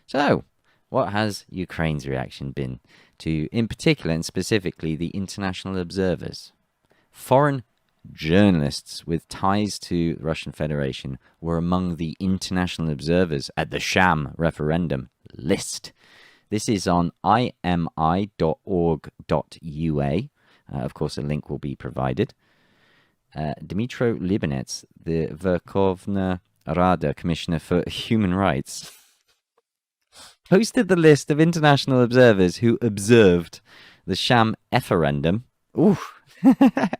So, what has Ukraine's reaction been to, in particular and specifically, the international observers? Foreign journalists with ties to the Russian Federation were among the international observers at the sham referendum list. This is on imi.org.ua. Of course, a link will be provided. Dmytro Libanets, the Verkhovna Rada Commissioner for Human Rights, posted the list of international observers who observed the sham referendum. Ooh,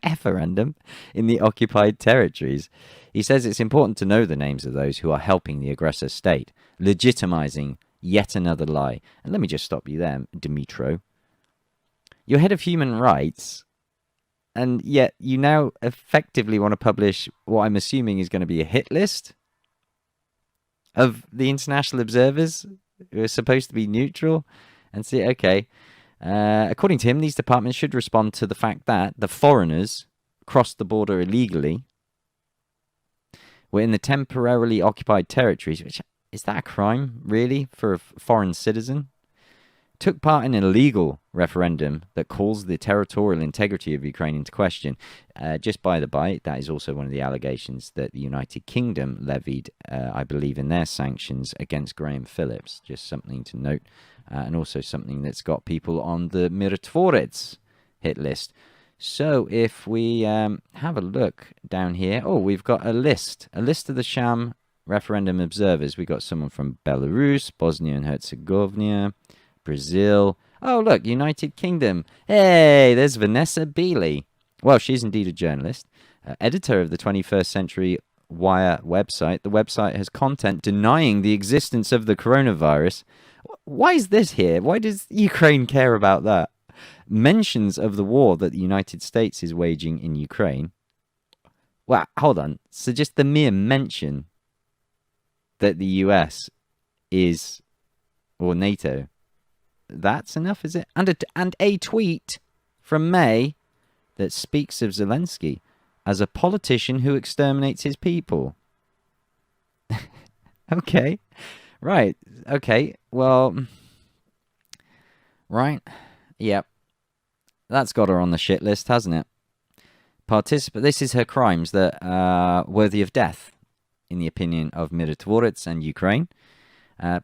referendum in the occupied territories. He says it's important to know the names of those who are helping the aggressor state, legitimizing yet another lie. And let me just stop you there, Dmytro. You're head of human rights, and yet you now effectively want to publish what I'm assuming is going to be a hit list of the international observers who are supposed to be neutral, and see, okay, according to him, these departments should respond to the fact that the foreigners crossed the border illegally, were in the temporarily occupied territories, which is that a crime, really, for a foreign citizen? Took part in an illegal referendum that calls the territorial integrity of Ukraine into question. Just by the by, that is also one of the allegations that the United Kingdom levied, I believe, in their sanctions against Graham Phillips. Just something to note. And also something that's got people on the Mirotvorets hit list. So if we have a look down here, we've got a list of the sham referendum observers. We've got someone from Belarus, Bosnia and Herzegovina, Brazil. Oh, look, United Kingdom. Hey, there's Vanessa Beeley. Well, she's indeed a journalist, editor of the 21st Century Wire website. The website has content denying the existence of the coronavirus. Why is this here? Why does Ukraine care about that? Mentions of the war that the United States is waging in Ukraine. Well, hold on. So just the mere mention that the US is, or NATO, that's enough, is it? And a tweet from May that speaks of Zelensky as a politician who exterminates his people. Okay. Right. Okay. Well, right. Yep. That's got her on the shit list, hasn't it? This is her crimes that are worthy of death, in the opinion of Mirotvorets and Ukraine. Her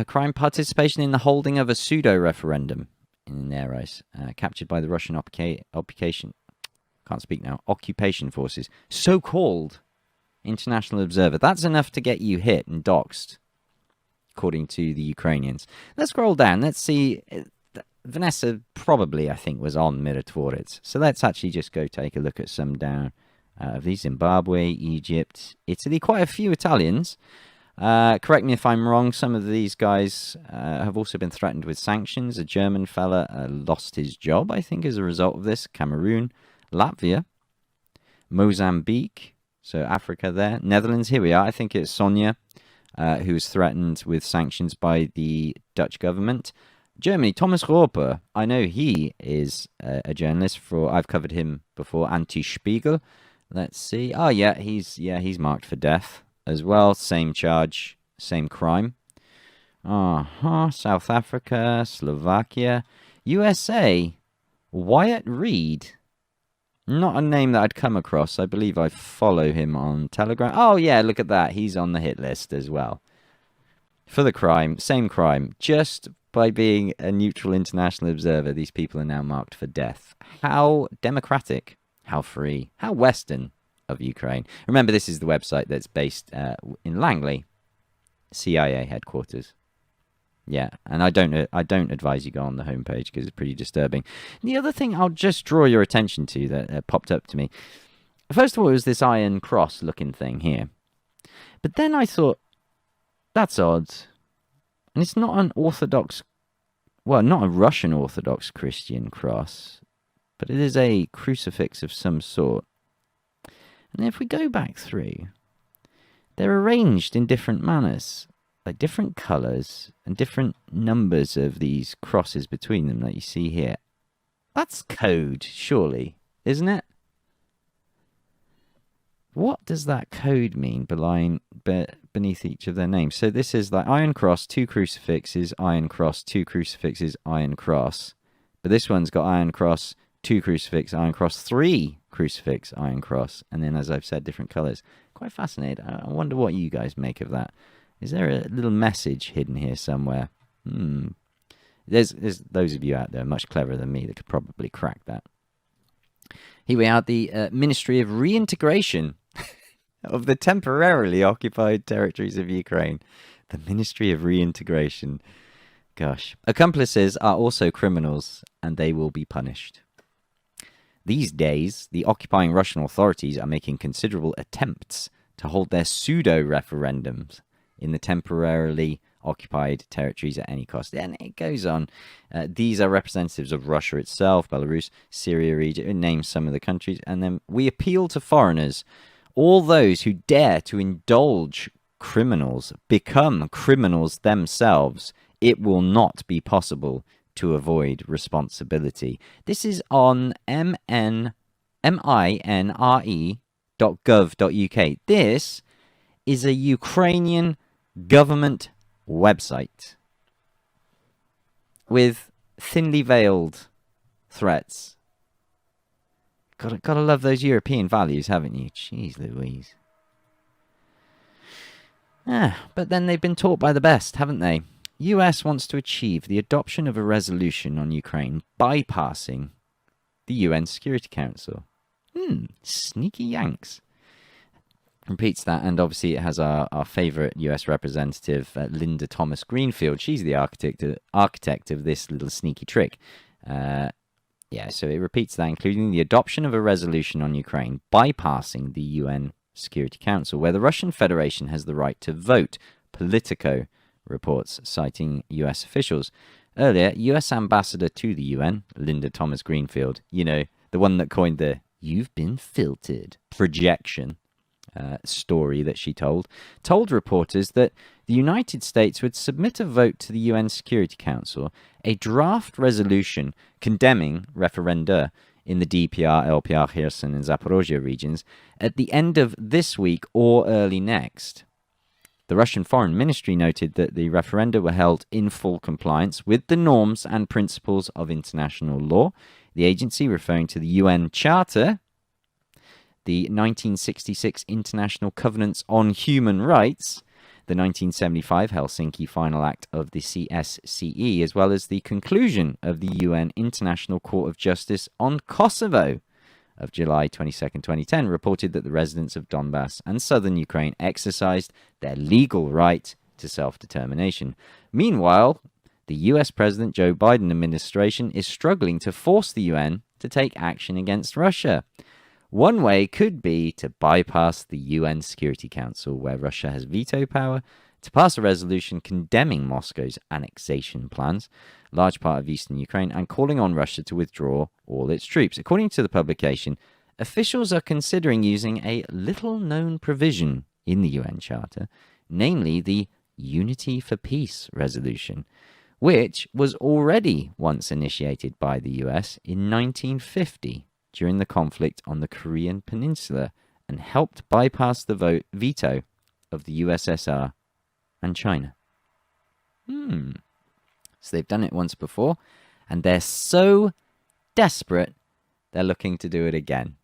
crime: participation in the holding of a pseudo-referendum in their eyes, captured by the Russian occupation forces, so-called international observer. That's enough to get you hit and doxxed, according to the Ukrainians. Let's scroll down. Let's see. Vanessa probably, I think, was on Mirotvorets. So let's actually just go take a look at some down of these. Zimbabwe, Egypt, Italy. Quite a few Italians. Correct me if I'm wrong. Some of these guys have also been threatened with sanctions. A German fella lost his job, I think, as a result of this. Cameroon, Latvia, Mozambique. So Africa there. Netherlands, here we are. I think it's Sonia, who was threatened with sanctions by the Dutch government. Germany, Thomas Roper. I know he is a journalist I've covered him before, Anti-Spiegel. Let's see. Oh, yeah, he's marked for death as well. Same charge, same crime. South Africa, Slovakia, USA, Wyatt Reed. Not a name that I'd come across. I believe I follow him on Telegram. Oh, yeah, look at that. He's on the hit list as well. For the crime, same crime. Just by being a neutral international observer, these people are now marked for death. How democratic, how free, how Western of Ukraine. Remember, this is the website that's based in Langley, CIA headquarters. Yeah, and I don't advise you go on the homepage because it's pretty disturbing. And the other thing I'll just draw your attention to that popped up to me. First of all, it was this Iron Cross looking thing here. But then I thought, that's odd. And it's not an Orthodox, well, not a Russian Orthodox Christian cross, but it is a crucifix of some sort. And if we go back through, they're arranged in different manners, like different colours and different numbers of these crosses between them that you see here. That's code, surely, isn't it? What does that code mean beneath each of their names? So this is like Iron Cross, 2 crucifixes, Iron Cross, 2 crucifixes, Iron Cross. But this one's got Iron Cross, 2 crucifix, Iron Cross, 3 crucifix, Iron Cross. And then, as I've said, different colours. Quite fascinating. I wonder what you guys make of that. Is there a little message hidden here somewhere? There's those of you out there much cleverer than me that could probably crack that. Here we are, the Ministry of Reintegration of the temporarily occupied territories of Ukraine. The Ministry of Reintegration. Gosh. Accomplices are also criminals, and they will be punished. These days, the occupying Russian authorities are making considerable attempts to hold their pseudo-referendums in the temporarily occupied territories at any cost. And it goes on. These are representatives of Russia itself, Belarus, Syria, Egypt. It names some of the countries. And then we appeal to foreigners, all those who dare to indulge criminals, become criminals themselves. It will not be possible to avoid responsibility. This is on minre.gov.uk. This is a Ukrainian government website with thinly veiled threats. Gotta love those European values, haven't you? Jeez Louise. But then they've been taught by the best, haven't they? US wants to achieve the adoption of a resolution on Ukraine bypassing the UN Security Council. Sneaky Yanks. Repeats that, and obviously it has our favourite US representative, Linda Thomas Greenfield. She's the architect of this little sneaky trick. So it repeats that, including the adoption of a resolution on Ukraine bypassing the UN Security Council, where the Russian Federation has the right to vote. Politico reports, citing US officials. Earlier, US Ambassador to the UN, Linda Thomas Greenfield, the one that coined the "you've been filtered" projection story that she told reporters that the United States would submit a vote to the UN Security Council, a draft resolution condemning referenda in the DPR, LPR, Kherson and Zaporozhye regions at the end of this week or early next. The Russian Foreign Ministry noted that the referenda were held in full compliance with the norms and principles of international law. The agency, referring to the UN Charter, the 1966 International Covenants on Human Rights, the 1975 Helsinki Final Act of the CSCE, as well as the conclusion of the UN International Court of Justice on Kosovo of July 22, 2010, reported that the residents of Donbass and southern Ukraine exercised their legal right to self-determination. Meanwhile, the US President Joe Biden administration is struggling to force the UN to take action against Russia. One way could be to bypass the UN Security Council, where Russia has veto power, to pass a resolution condemning Moscow's annexation plans, large part of eastern Ukraine, and calling on Russia to withdraw all its troops. According to the publication, officials are considering using a little-known provision in the UN Charter, namely the Unity for Peace resolution, which was already once initiated by the US in 1950. During the conflict on the Korean Peninsula, and helped bypass the veto of the USSR and China. So they've done it once before, and they're so desperate, they're looking to do it again.